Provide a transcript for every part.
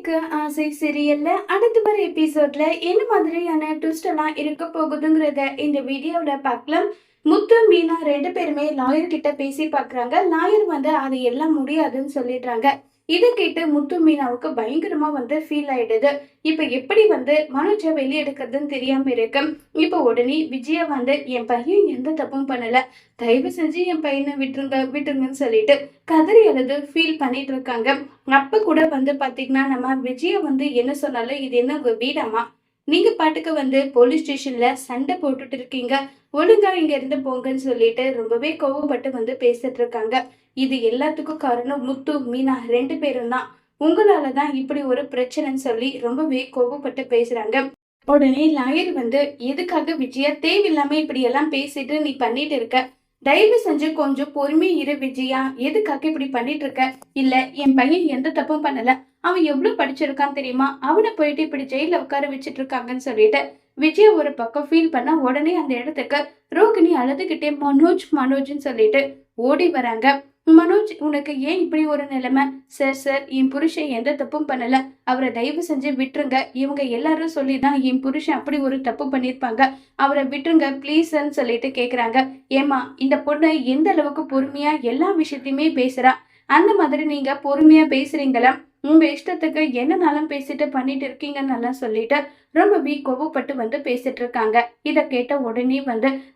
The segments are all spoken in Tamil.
ஆசைக்கு ஆசை சீரியல்ல அடுத்து வர எபிசோட்ல என்ன மாதிரியான ட்விஸ்ட் எல்லாம் இருக்க போகுதுங்கிறத இந்த வீடியோல பார்க்கலாம். முத்து மீனா ரெண்டு பேருமே லாயர் கிட்ட பேசி பாக்குறாங்க. லாயர் அது எல்லாம் முடியாதுன்னு சொல்லிடுறாங்க. இதை கேட்டு முத்து மீனாவுக்கு பயங்கரமா ஃபீல் ஆயிடுது. இப்ப எப்படி மனோஜ வெளியெடுக்கிறதுன்னு தெரியாம இருக்கு. இப்ப உடனே விஜயா என் பையன் எந்த தப்பும் பண்ணல, தயவு செஞ்சு என் பையனை விட்டுருங்க விட்டுருங்கன்னு சொல்லிட்டு கதறி அழுது ஃபீல் பண்ணிட்டு இருக்காங்க. அப்ப கூட பாத்தீங்கன்னா நம்ம விஜயா என்ன சொன்னாலும் இது என்ன உங்க வீடாமா, நீங்க பாட்டுக்கு போலீஸ் ஸ்டேஷன்ல சண்டை போட்டுட்டு இருக்கீங்க, ஒழுங்கா இங்க இருந்து போங்கன்னு சொல்லிட்டு ரொம்பவே கோவப்பட்டு பேசிட்டு இருக்காங்க. இது எல்லாத்துக்கும் காரணம் முத்து மீனா ரெண்டு பேரும் தான், உங்களாலதான் இப்படி ஒரு பிரச்சனைன்னு சொல்லி ரொம்பவே கோவப்பட்டு பேசுறாங்க. உடனே லாயர் எதுக்காக விஜயா தேவையில்லாம இப்படி எல்லாம் பேசிட்டு நீ பண்ணிட்டு இருக்க, தயவு செஞ்சு கொஞ்சம் பொறுமையா இரு விஜயா, எதுக்காக இப்படி பண்ணிட்டு இருக்க, இல்ல என் பையன் எந்த தப்பும் பண்ணல, அவன் எவ்வளவு படிச்சிருக்கான் தெரியுமா, அவனை போயிட்டு இப்படி ஜெயில உட்கார வச்சிட்டு இருக்காங்கன்னு சொல்லிட்டு விஜயா ஒரு பக்கம் ஃபீல் பண்ண உடனே அந்த இடத்துக்கு ரோகிணி அழுதுகிட்டே மனோஜ் மனோஜ்னு சொல்லிட்டு ஓடி வராங்க. மனோஜ், உனக்கு ஏன் இப்படி ஒரு நிலைமை? சார் சார், என் புருஷன் எந்த தப்பும் பண்ணல, அவரை தயவு செஞ்சு விட்டுருங்க, இவங்க எல்லாரும் சொல்லிதான் என் புருஷன் அப்படி ஒரு தப்பு பண்ணிருப்பாங்க, அவரை விட்டுருங்க ப்ளீஸ்ன்னு சொல்லிட்டு கேக்குறாங்க. ஏமா, இந்த பொண்ணு எந்த அளவுக்கு பொறுமையா எல்லா விஷயத்தையுமே பேசுறா, அந்த மாதிரி நீங்க பொறுமையா பேசுறீங்களா, உங்க இஷ்டத்துக்கு என்னனாலும் பேசிட்டு பண்ணிட்டு இருக்கீங்கன்னு சொல்லிட்டு ரொம்பவே கோவப்பட்டு பேசிட்டு இருக்காங்க. இத கேட்ட உடனே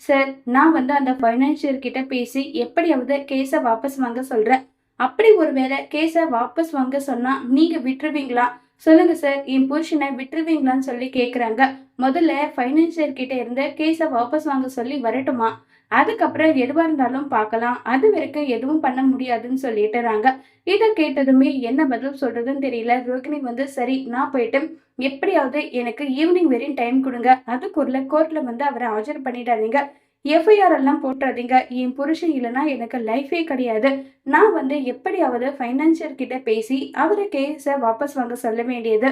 சார், நான் அந்த பைனான்சியர் கிட்ட பேசி எப்படியாவது கேஸ வாபஸ் வாங்க சொல்றேன், அப்படி ஒருவேளை கேஸ வாபஸ் வாங்க சொன்னா நீங்க விட்டுருவீங்களா, சொல்லுங்க சார், என் புருஷனை விட்டுருவீங்களான்னு சொல்லி கேக்குறாங்க. முதல்ல பைனான்சியர் கிட்ட இருந்து கேஸ வாபஸ் வாங்க சொல்லி வரட்டுமா, அதுக்கப்புறம் எதுவா இருந்தாலும் பார்க்கலாம், அது வரைக்கும் எதுவும் பண்ண முடியாதுன்னு சொல்லிட்டுறாங்க. இதை கேட்டதுமே என்ன பதில் சொல்றதுன்னு தெரியல. ரோகிணி சரி, நான் போயிட்டு எப்படியாவது எனக்கு ஈவினிங் வரையும் டைம் கொடுங்க, அதுக்குள்ள கோர்ட்ல அவரை ஆஜர் பண்ணிடாதீங்க, எஃப்ஐஆர் எல்லாம் போட்டுறாதீங்க, என் புருஷன் இல்லைன்னா எனக்கு லைஃபே கிடையாது, நான் எப்படியாவது பைனான்சியர் கிட்ட பேசி அவரை கேஸை வாபஸ் வாங்க சொல்ல வேண்டியது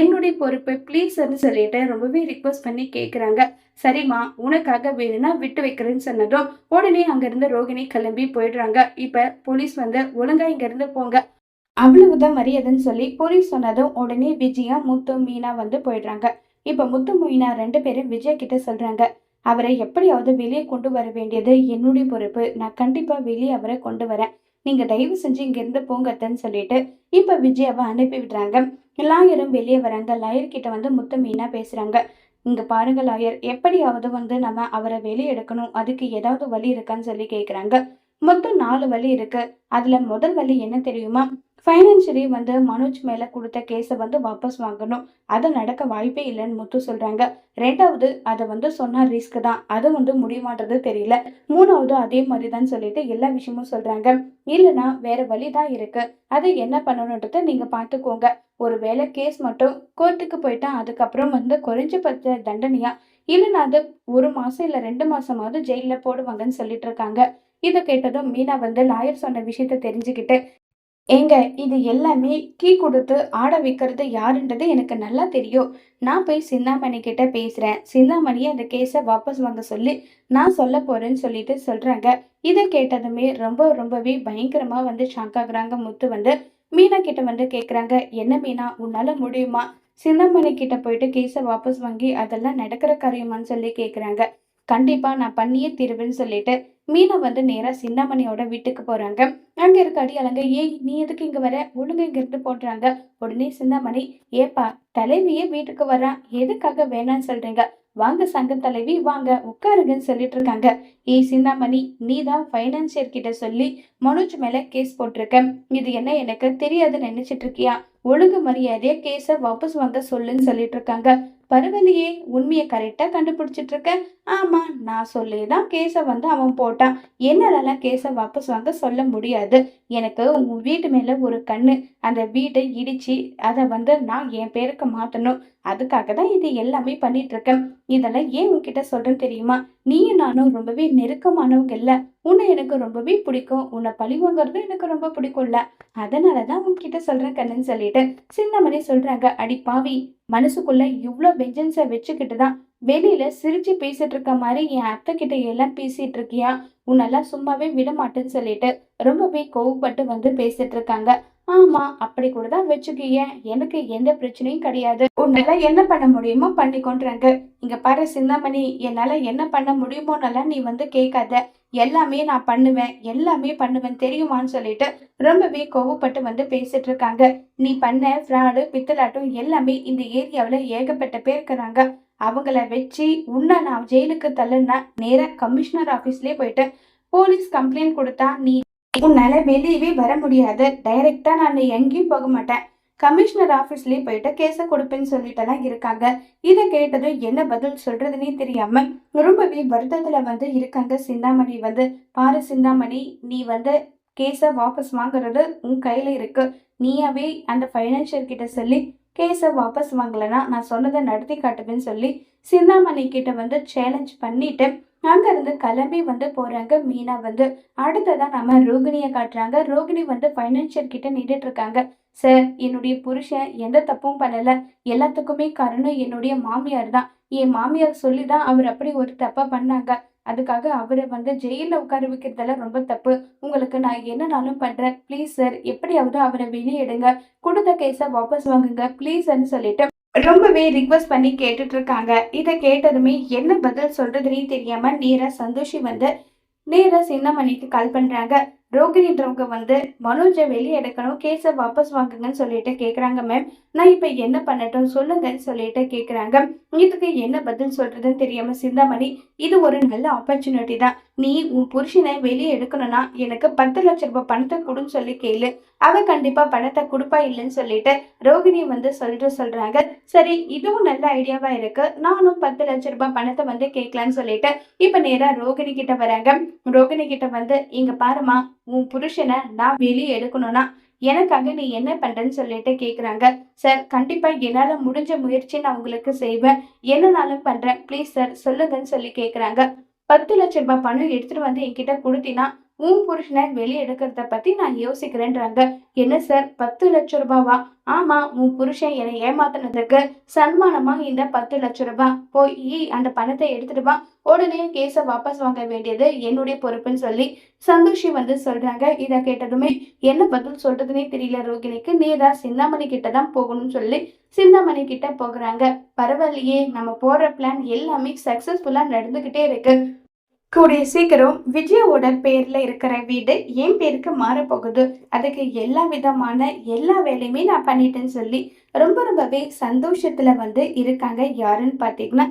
என்னுடைய பொறுப்பு ப்ளீஸ்ன்னு சொல்லிட்டு ரொம்பவே ரிக்வஸ்ட் பண்ணி கேட்குறாங்க. சரிம்மா, உனக்காக வேணும்னா விட்டு வைக்கிறேன்னு சொன்னதும் உடனே அங்கிருந்து ரோகிணி கிளம்பி போயிடுறாங்க. இப்ப போலீஸ் ஒழுங்கா இங்க இருந்து போங்க, அவ்வளவுதான் மரியாதைன்னு சொல்லி போலீஸ் சொன்னதும் உடனே விஜயா முத்து மீனா போயிடுறாங்க. இப்ப முத்து மீனா ரெண்டு பேரும் விஜயா கிட்ட சொல்றாங்க, அவரை எப்படியாவது வெளியே கொண்டு வர வேண்டியது என்னுடைய பொறுப்பு, நான் கண்டிப்பா வெளியே அவரை கொண்டு வரேன், நீங்க தயவு செஞ்சு இங்க இருந்து போங்கன்னு சொல்லிட்டு இப்ப விஜயாவை அனுப்பி விடுறாங்க. லாயரும் வெளியே வராங்க. லாயர் கிட்ட முத்து மீனா பேசுறாங்க. இங்க பாருங்க லாயர், எப்படியாவது நம்ம அவரை வெளியே எடுக்கணும், அதுக்கு ஏதாவது வழி இருக்கான்னு சொல்லி கேக்குறாங்க. மொத்தம் 4 வழி இருக்கு. அதுல முதல் வழி என்ன தெரியுமா, பைனான்சியலி மனோஜ் மேல கொடுத்த கேஸை வாபஸ் வாங்கணும், அது நடக்க வாய்ப்பே இல்லைன்னு முத்து சொல்றாங்க. ரெண்டாவது, அதை சொன்னா ரிஸ்க் தான், அது முடியுமான்றது தெரியல. மூணாவது அதே மாதிரிதான் சொல்லிட்டு எல்லா விஷயமும் சொல்றாங்க. இல்லைன்னா வேற வழிதான் இருக்கு, அதை என்ன பண்ணணுன்றத நீங்க பாத்துக்கோங்க, ஒருவேளை கேஸ் மட்டும் கோர்ட்டுக்கு போயிட்டா அதுக்கப்புறம் குறைஞ்சபட்ச தண்டனையா, இல்லைன்னா அது 1 மாசம் இல்ல 2 மாசமாவது ஜெயில போடுவாங்கன்னு சொல்லிட்டு இருக்காங்க. இதை கேட்டதும் மீனா லாயர் சொன்ன விஷயத்த தெரிஞ்சுக்கிட்டு, ஏங்க, இது எல்லாமே கீ கொடுத்து ஆட வைக்கிறது யாருன்றது எனக்கு நல்லா தெரியும், நான் போய் சிந்தாமணி கிட்ட பேசுறேன், சிந்தாமணியை அந்த கேஸை வாபஸ் வாங்க சொல்லி நான் சொல்ல போறேன்னு சொல்லிட்டு சொல்றாங்க. இதை கேட்டதுமே ரொம்பவே பயங்கரமா ஷாக் ஆகுறாங்க. முத்து மீனா கிட்ட கேக்குறாங்க, என்ன மீனா, உன்னால முடியுமா, சிந்தாமணி கிட்ட போயிட்டு கேஸை வாபஸ் வாங்கி அதெல்லாம் நடக்கிற காரியமான்னு சொல்லி கேக்குறாங்க. கண்டிப்பா நான் பண்ணியே தீருவேன்னு சொல்லிட்டு மீனா நேரா சிந்தாமணியோட வீட்டுக்கு போறாங்க. அங்க இருக்க அடியாளங்க, ஏய் நீ எதுக்கு இங்க வர, ஒழுங்கு இங்க இருந்து போடுறாங்க. உடனே சிந்தாமணி, ஏப்பா தலைவியே வீட்டுக்கு வர்றா, எதுக்காக வேணான்னு சொல்றீங்க, வாங்க சங்க தலைவி வாங்க உட்காருங்கன்னு சொல்லிட்டு இருக்காங்க. ஏய் சிந்தாமணி, நீ தான் பைனான்சியர் கிட்ட சொல்லி மனோஜ் மேல கேஸ் போட்டிருக்க, இது என்ன எனக்கு தெரியாதுன்னு நினைச்சிட்டு இருக்கியா, ஒழுங்கு மரியாதையா கேஸ வாபஸ் வாங்க சொல்லுன்னு சொல்லிட்டு இருக்காங்க. பரவாயில்லையே, உண்மையை கரெக்டா கண்டுபிடிச்சிட்டு இருக்க, ஆமா நான் சொல்லிதான் கேஸ அவன் போட்டான், என்னாலலாம் கேஸ வாபஸ் வாங்க சொல்ல முடியாது, எனக்கு உன் வீட்டு மேல ஒரு கண்ணு, அந்த வீட்டை இடிச்சு அதை நான் என் பேருக்கு மாத்தணும், அதுக்காக தான் இது எல்லாமே பண்ணிட்டு இருக்கேன், இதெல்லாம் ஏன் உன்கிட்ட சொல்றேன்னு தெரியுமா, நீயும் நானும் ரொம்பவே நெருக்கமானவங்க இல்ல, உன்னை எனக்கு ரொம்பவே பிடிக்கும், உன்னை பழிவாங்கிறது எனக்கு ரொம்ப பிடிக்கும்ல, அதனாலதான் உன்கிட்ட சொல்றேன் கண்ணுன்னு சொல்லிட்டு சின்னமணி சொல்றாங்க. அடி பாவி, மனசுக்குள்ள இவ்ளோ வெஞ்சன்ஸ வச்சுக்கிட்டுதான் வெளியில சிரிச்சு பேசிட்டு இருக்க மாதிரி என் அத்தை கிட்ட எல்லாம் பேசிட்டு இருக்கியா, உன்னெல்லாம் சும்மாவே விட மாட்டேன்னு சொல்லிட்டு ரொம்பவே கோவப்பட்டு பேசிட்டு இருக்காங்க. ஆமா, அப்படி கூட தான் வச்சுக்கயேன். எனக்கு எந்த பிரச்சனையும் கிடையாது. உன்னால என்ன பண்ண முடியுமோ பண்ணிக்கோன்றாங்க. இங்க பாரு சிந்தாமணி, என்னால என்ன பண்ண முடியுமோன்னெல்லாம் நீ வந்து கேட்காத. எல்லாமே நான் பண்ணுவேன். எல்லாமே பண்ணுவேன் தெரியுமான்னு சொல்லிட்டு ரொம்பவே கோவப்பட்டு வந்து பேசிட்டு இருக்காங்க. நீ பண்ண ஃப்ராடு, பித்தலாட்டம் எல்லாமே இந்த ஏரியாவுல ஏகப்பட்ட பேர் இருக்கிறாங்க. அவங்கள வச்சு உன்னை நான் ஜெயிலுக்கு தள்ளுனா நேரா கமிஷனர் ஆபீஸ்லயே போயிட்டு போலீஸ் கம்ப்ளைண்ட் கொடுத்தா நீ உன்னால வெளியவே வர முடியாது. டைரக்டா நான் எங்கேயும் போக மாட்டேன். கமிஷனர் ஆபீஸ்லயே போயிட்டு கேஸ கொடுப்பேன்னு சொல்லிட்டெல்லாம் இருக்காங்க. இத கேட்டதும் என்ன பதில் சொல்றதுன்னே தெரியாம ரொம்பவே வருத்தத்துல வந்து இருக்காங்க சிந்தாமணி வந்து. பாரு சிந்தாமணி, நீ வந்து கேஸ வாபஸ் வாங்குறது உன் கையில இருக்கு. நீயாவே அந்த பைனான்சியர் கிட்ட சொல்லி கேஸ வாபஸ் வாங்கலன்னா நான் சொன்னதை நடத்தி காட்டுவேன்னு சொல்லி சிந்தாமணி கிட்ட வந்து சேலஞ்ச் பண்ணிட்டு அங்க இருந்து கிளம்பி வந்து போறாங்க மீனா வந்து. அடுத்ததான் நம்ம ரோகிணியை காட்டுறாங்க. ரோகிணி வந்து பைனான்சியர் கிட்ட நின்றுட்டு இருக்காங்க. சார், என்னுடைய புருஷன் எந்த தப்பும் பண்ணல. எல்லாத்துக்குமே காரணம் என்னுடைய மாமியார் தான். என் மாமியார் சொல்லிதான் அவர் அப்படி ஒரு தப்பா பண்ணாங்க. அதுக்காக அவரை வந்து ஜெயில உட்கார வைக்கிறதெல்லாம் ரொம்ப தப்பு. உங்களுக்கு நான் என்னனாலும் பண்றேன். ப்ளீஸ் சார், எப்படியாவது அவரை வெளியே எடுங்க. கொடுத்த கேஸ வாபஸ் வாங்குங்க ப்ளீஸ்ன்னு சொல்லிட்டு ரொம்பவே ரிக்வெஸ்ட் பண்ணி கேட்டுட்டு இருக்காங்க. இதை கேட்டதுமே என்ன பதில் சொல்றதுன்னே தெரியாம நேரா சின்னமணிக்கு கால் பண்றாங்க. ரோகிணின்றவங்க வந்து மனோஜை வெளியே எடுக்கணும், கேஸை வாபஸ் வாங்குங்கன்னு சொல்லிட்டு கேக்குறாங்க. மேம், நான் இப்ப என்ன பண்ணட்டும் சொல்லுங்கன்னு சொல்லிட்டு கேக்குறாங்க. இதுக்கு என்ன பதில் சொல்றதுன்னு தெரியாம சிந்தாமணி, இது ஒரு நல்ல ஆப்பர்ச்சுனிட்டி தான். நீ உன் புருஷனை வெளியே எடுக்கணும்னா எனக்கு 10 லட்சம் ரூபாய் பணத்தை கொடுன்னு சொல்லி கேளு. அவ கண்டிப்பா பணத்தை கொடுப்பா இல்லைன்னு சொல்லிட்டு ரோகிணி வந்து சொல்றாங்க. சரி, இதுவும் நல்ல ஐடியாவா இருக்கு. நானும் 10 லட்சம் ரூபாய் பணத்தை வந்து கேட்கலான்னு சொல்லிட்டு இப்ப நேரா ரோகிணி கிட்ட வராங்க. ரோகிணி கிட்ட வந்து, இங்க பாருமா, உன் புருஷனை நான் வெளியே எடுக்கணும்னா எனக்காக நீ என்ன பண்றேன்னு சொல்லிட்டு கேக்குறாங்க. சார், கண்டிப்பா என்னால முடிஞ்ச முயற்சி நான் உங்களுக்கு செய்வேன். என்னனாலும் பண்றேன். ப்ளீஸ் சார் சொல்லுங்கன்னு சொல்லி கேக்குறாங்க. 10 லட்சம் ரூபாய் பணம் எடுத்துட்டு வந்து என்கிட்ட கொடுத்தினா உன் புருஷனை வெளியே எடுக்கிறத பத்தி நான் யோசிக்கிறேன்றாங்க. என்ன சார், 10 லட்சம் ரூபாவா? ஆமா, உன் புருஷன் என்னை ஏமாத்தினதுக்கு சன்மானமா இந்த 10 லட்சம் ரூபாய். போய் அந்த பணத்தை எடுத்துட்டு வா. உடனே கேஸ வாபஸ் வாங்க வேண்டியது என்னுடைய பொறுப்புன்னு சொல்லி சந்தோஷி வந்து சொல்றாங்க. இதை கேட்டதுமே என்ன பதில் சொல்றதுன்னே தெரியல ரோகிணிக்கு. நேரா சிந்தாமணி கிட்ட தான் போகணும்னு சொல்லி சிந்தாமணி கிட்ட போகிறாங்க. பரவாயில்லையே, நம்ம போடுற பிளான் எல்லாமே சக்சஸ்ஃபுல்லா நடந்துகிட்டே இருக்கு. கூடிய சீக்கிரம் விஜயோட பேர்ல இருக்கிற வீடு என் பேருக்கு மாறப்போகுது. அதுக்கு எல்லா வேலையுமே நான் பண்ணிட்டேன்னு சொல்லி ரொம்பவே சந்தோஷத்துல வந்து இருக்காங்க. யாருன்னு பாத்தீங்கன்னா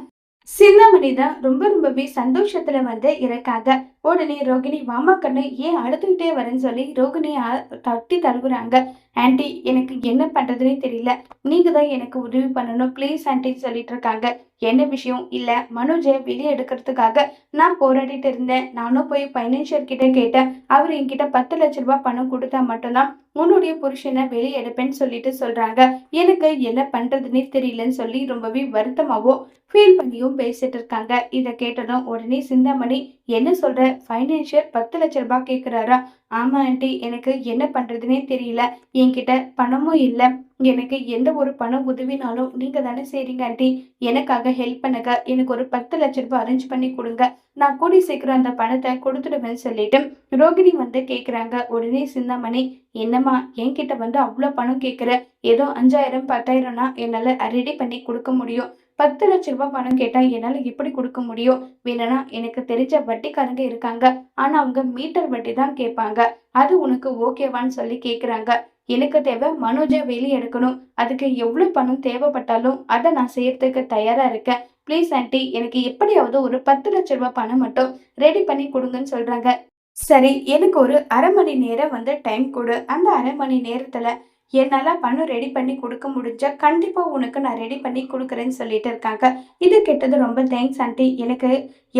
சிந்தாமணி தான் ரொம்பவே சந்தோஷத்துல வந்து இருக்காங்க. உடனே ரோகிணி, வாமா கண்ணு, ஏன் அழுதுகிட்டே வரேன்னு சொல்லி ரோகிணிய தட்டி தழுவுறாங்க. ஆன்ட்டி, எனக்கு என்ன பண்றதுன்னே தெரியல. நீங்க தான் எனக்கு உதவி பண்ணணும் ப்ளீஸ் ஆன்ட்டின்னு சொல்லிட்டு இருக்காங்க. என்ன விஷயம்? இல்ல, மனோஜை வெளியே எடுக்கிறதுக்காக நான் போராடிட்டு இருந்தேன். நானும் போய் பைனான்சியர் கிட்ட கேட்டேன். அவர் என்கிட்ட 10 லட்சம் ரூபாய் பணம் கொடுத்தா மட்டும்தான் உன்னுடைய புருஷனை வெளியே எடுப்பேன்னு சொல்லிட்டு சொல்றாங்க. எனக்கு என்ன பண்றதுன்னே தெரியலன்னு சொல்லி ரொம்பவே வருத்தமாவும் ஃபீல் பண்ணியும் பேசிட்டு இருக்காங்க. இதை கேட்டதும் உடனே சிந்தாமணி, என்ன சொல்ற? ஃபைனான்சியர் 10 லட்சம் ரூபாய் கேட்கிறாரா? ஆமா ஆண்டி, எனக்கு என்ன பண்றதுன்னே தெரியல. என்கிட்ட பணமும் இல்லை. எனக்கு எந்த ஒரு பண உதவினாலும் நீங்க தானே செய்றீங்க ஆண்டி. எனக்காக ஹெல்ப் பண்ணுங்க. எனக்கு ஒரு 10 லட்சம் ரூபாய் அரேஞ்ச் பண்ணி கொடுங்க. நான் கூடி சீக்கிரம் அந்த பணத்தை கொடுத்துடுவேன்னு சொல்லிட்டு ரோகிணி வந்து கேக்குறாங்க. உடனே சிந்தாமணி, என்னம்மா என்கிட்ட வந்து அவ்வளவு பணம் கேட்குற? ஏதோ 5000 10,000னா என்னால ரெடி பண்ணி கொடுக்க முடியும். 10 லட்சம் ரூபாய் பணம் கேட்டா என்னால எப்படி கொடுக்க முடியும்? வேணும்னா எனக்கு தெரிஞ்ச வட்டிக்காரங்க இருக்காங்க. ஆனா அவங்க மீட்டர் வட்டி தான் கேட்பாங்க. அது உனக்கு ஓகேவான்னு சொல்லி கேக்குறாங்க. எனக்கு தேவை மனோஜை வெளியே எடுக்கணும். அதுக்கு எவ்வளவு பணம் தேவைப்பட்டாலும் அதை நான் செய்யறதுக்கு தயாரா இருக்கேன். ப்ளீஸ் ஆண்டி, எனக்கு எப்படியாவது ஒரு 10 லட்சம் ரூபாய் பணம் மட்டும் ரெடி பண்ணி கொடுங்கன்னு சொல்றாங்க. சரி, எனக்கு ஒரு அரை மணி நேரம் வந்து டைம் கொடு. அந்த அரை மணி நேரத்துல என்னால பணம் ரெடி பண்ணி கொடுக்க முடிஞ்சா கண்டிப்பா உனக்கு நான் ரெடி பண்ணி கொடுக்குறேன்னு சொல்லிட்டு இருக்காங்க. இது கெட்டது ரொம்ப தேங்க்ஸ் ஆண்டி. எனக்கு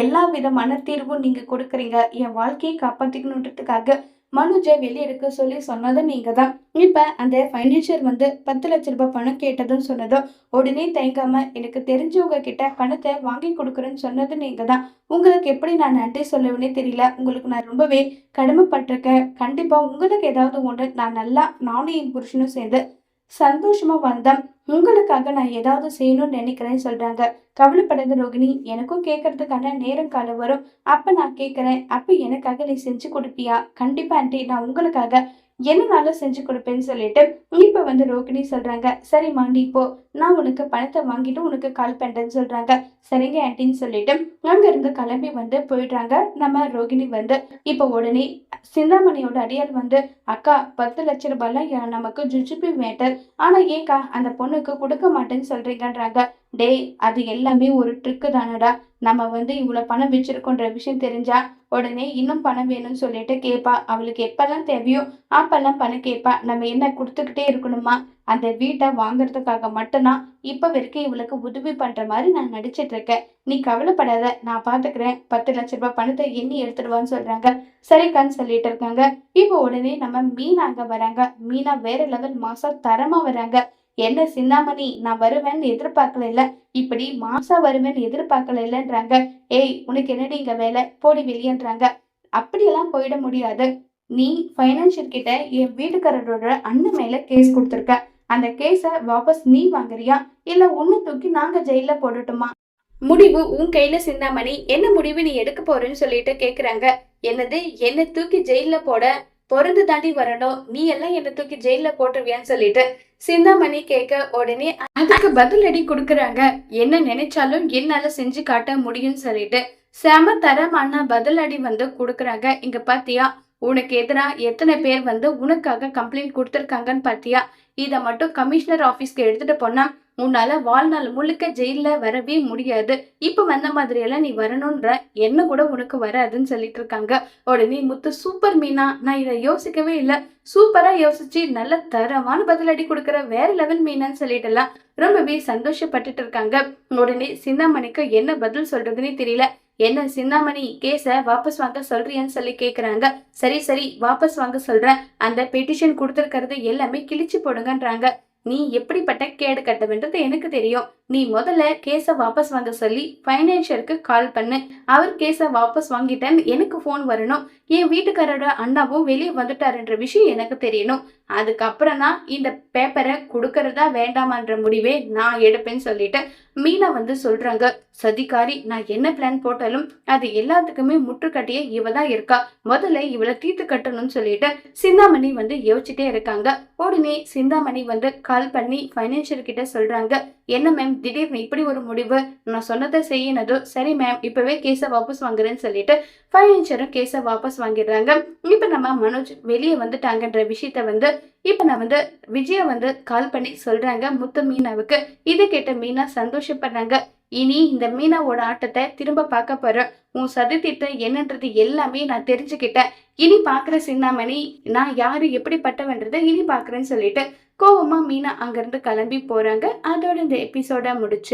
எல்லா விதமான தீர்வும் நீங்க கொடுக்குறீங்க. என் வாழ்க்கையை காப்பாத்திக்கணுன்றதுக்காக மனுஜை வெளியெடுக்க சொல்லி சொன்னது நீங்க தான். இப்ப அந்த பைனான்சியர் வந்து 10 லட்சம் ரூபாய் பணம் கேட்டதுன்னு சொன்னதும் உடனே தயங்காம எனக்கு தெரிஞ்சவங்க கிட்ட பணத்தை வாங்கி கொடுக்குறேன்னு சொன்னது நீங்க தான். உங்களுக்கு எப்படி நான் நன்றி சொல்லுவேன்னே தெரியல. உங்களுக்கு நான் ரொம்பவே கடமைப்பட்டிருக்கேன். கண்டிப்பா உங்களுக்கு ஏதாவது ஒன்று நான் நல்லா நானும் என் புருஷனும் சேர்ந்து சந்தோஷமா வந்தேன். உங்களுக்காக நான் ஏதாவது செய்யணும்னு நினைக்கிறேன்னு சொல்றாங்க. கவலைப்படாத ரோகிணி, எனக்கும் கேட்கறதுக்கான நேரம் காலம் வரும். அப்ப நான் கேட்கறேன். அப்ப எனக்காக நீ செஞ்சு கொடுப்பியா? கண்டிப்பா ஆண்டி, நான் உங்களுக்காக என்னனாலும் செஞ்சு கொடுப்பேன்னு சொல்லிட்டு இப்ப வந்து ரோகிணி சொல்றாங்க. சரிம்மா நீ போ, நான் உனக்கு பணத்தை வாங்கிட்டு உனக்கு கால் பண்றேன்னு சொல்றாங்க. சரிங்க ஆன்ட்டின்னு சொல்லிட்டு அங்க இருந்து கிளம்பி வந்து போயிடுறாங்க நம்ம ரோகிணி வந்து. இப்ப உடனே சிந்தாமணியோட அடியார் வந்து, அக்கா 10 லட்சம் ரூபாய்லாம் நமக்கு ஜுஜுபி மேட்டர், ஆனா ஏக்கா அந்த பொண்ணுக்கு கொடுக்க மாட்டேன்னு சொல்றீங்கன்றாங்க. டேய், அது எல்லாமே ஒரு ட்ரிக்கு தானடா. நம்ம வந்து இவ்வளவு பணம் வச்சிருக்கோன்ற விஷயம் தெரிஞ்சா உடனே இன்னும் பணம் வேணும்னு சொல்லிட்டு கேட்பா. அவளுக்கு எப்பெல்லாம் தேவையோ அப்பெல்லாம் பணம் கேட்பா. நம்ம என்ன கொடுத்துக்கிட்டே இருக்கணுமா? அந்த வீட்டை வாங்குறதுக்காக மட்டும்தான் இப்ப வரைக்கும் இவளுக்கு உதவி பண்ற மாதிரி நான் நடிச்சிட்டு இருக்கேன். நீ கவலைப்படாத, நான் பாத்துக்கிறேன். 10 லட்ச ரூபாய் பணத்தை எண்ணி எடுத்துடுவான்னு சொல்றாங்க. சரிக்கான்னு சொல்லிட்டு இருக்காங்க. இப்போ உடனே நம்ம மீனா அங்க வராங்க. மீனா வேற லெவல் மாசா தரமா வராங்க. என்ன சிந்தாமணி, நான் வருவேன்னு எதிர்பார்க்கல இல்ல, இப்படி மாசா வருவேன்னு எதிர்பார்க்கல இல்லன்றாங்க. ஏய், உனக்கு என்னடி இங்க வேலை, போடி வெளியேன்றாங்க. அப்படியெல்லாம் போயிட முடியாது. நீ பைனான்சியர் கிட்ட என் வீட்டுக்காரரோட அண்ணன் மேல கேஸ் கொடுத்துருக்க. அந்த கேஸ வாபஸ் நீ வாங்குறியா, இல்ல உன்னை தூக்கி நாங்க ஜெயில போடட்டுமா? முடிவு உன் கையில சிந்தாமணி, என்ன முடிவு நீ எடுக்க போறேன்னு சொல்லிட்டு கேக்குறாங்க. என்னது, என்ன தூக்கி ஜெயில போட? பொறந்து தாண்டி வரணும், நீ எல்லாம் என்ன தூக்கி ஜெயில போட்டுருவியான்னு சொல்லிட்டு சிந்தாமணி கேட்க, உடனே அதுக்கு பதிலடி கொடுக்குறாங்க. என்ன நினைச்சாலும் என்னால செஞ்சு காட்ட முடியும்னு சொல்லிட்டு செம தரமான பதிலடி வந்து கொடுக்குறாங்க. இங்க பாத்தியா, உனக்கு எதிரா எத்தனை பேர் வந்து உனக்காக கம்ப்ளைண்ட் கொடுத்துருக்காங்கன்னு பாத்தியா? இத மட்டும் கமிஷனர் ஆபீஸ்க்கு எடுத்துட்டு போனா உன்னால வாழ்நாள் முழுக்க ஜெயில வரவே முடியாது. இப்ப வந்த மாதிரி எல்லாம் நீ வரணும்ன்ற என்ன கூட உனக்கு வராதுன்னு சொல்லிட்டு இருக்காங்க. உடனே முத்து, சூப்பர் மீனா, நான் இதை யோசிக்கவே இல்லை, சூப்பரா யோசிச்சு நல்ல தரமான பதிலடி கொடுக்குற, வேற லெவல் மீனான்னு சொல்லிட்டு எல்லாம் ரொம்பவே சந்தோஷப்பட்டுட்டு இருக்காங்க. உடனே சிந்தாமணிக்கு என்ன பதில் சொல்றதுன்னே தெரியல. என்ன சிந்தாமணி, கேஸ வாபஸ் வாங்க சொல்றியான்னு சொல்லி கேக்குறாங்க. சரி சரி, வாபஸ் வாங்க சொல்றேன். அந்த பெட்டிஷன் கொடுத்துருக்கிறது எல்லாமே கிழிச்சு போடுங்கன்றாங்க. நீ எப்படிப்பட்ட கேடு கட்டவன்றது எனக்கு தெரியும். நீ முதல்ல கேஸ வாபஸ் வாங்க சொல்லி பைனான்சியருக்கு கால் பண்ணு. அவர் கேஸ வாபஸ் வாங்கிட்டேன்னு எனக்கு போன் வரணும். என் வீட்டுக்காரோட அண்ணாவும் வெளியே வந்துட்டாருன்ற விஷயம் எனக்கு தெரியணும். அதுக்கப்புறம் தான் இந்த பேப்பரை கொடுக்கறதா வேண்டாமான்ற முடிவே நான் எடுப்பேன்னு சொல்லிட்டு மீனா வந்து சொல்றாங்க. சதிகாரி, நான் என்ன பிளான் போட்டாலும் அது எல்லாத்துக்குமே முற்றுக்கட்டியே இவ தான் இருக்கா. முதல்ல இவளை தீர்த்து கட்டணும்னு சொல்லிட்டு சிந்தாமணி வந்து யோசிச்சுட்டே இருக்காங்க. உடனே சிந்தாமணி வந்து கால் பண்ணி பைனான்சியர் கிட்ட சொல்றாங்க. என்ன மேம், திடீர்னு இப்படி ஒரு முடிவு? நான் சொன்னதை செய்யினதோ. சரி மேம், இப்பவே கேஸை வாபஸ் வாங்குறேன்னு சொல்லிட்டு பைனான்சியரும் கேஸை வாபஸ் வாங்கிடுறாங்க. இப்ப நம்ம மனோஜ் வெளியே வந்துட்டாங்கன்ற விஷயத்த வந்து இப்ப நான் வந்து விஜய வந்து கால் பண்ணி சொல்றாங்க முத்து மீனாவுக்கு. இதை கேட்ட மீனா சந்தோஷப்படுறாங்க. இனி இந்த மீனாவோட ஆட்டத்தை திரும்ப பார்க்க போறேன். உன் சதித்திட்டம் என்னன்றது எல்லாமே நான் தெரிஞ்சுக்கிட்டேன். இனி பாக்குற சிந்தாமணி, நான் யாரு எப்படிப்பட்டவன்றதை இனி பாக்குறேன்னு சொல்லிட்டு கோவமா மீனா அங்கிருந்து கிளம்பி போறாங்க. அதோட இந்த எபிசோட முடிச்சு.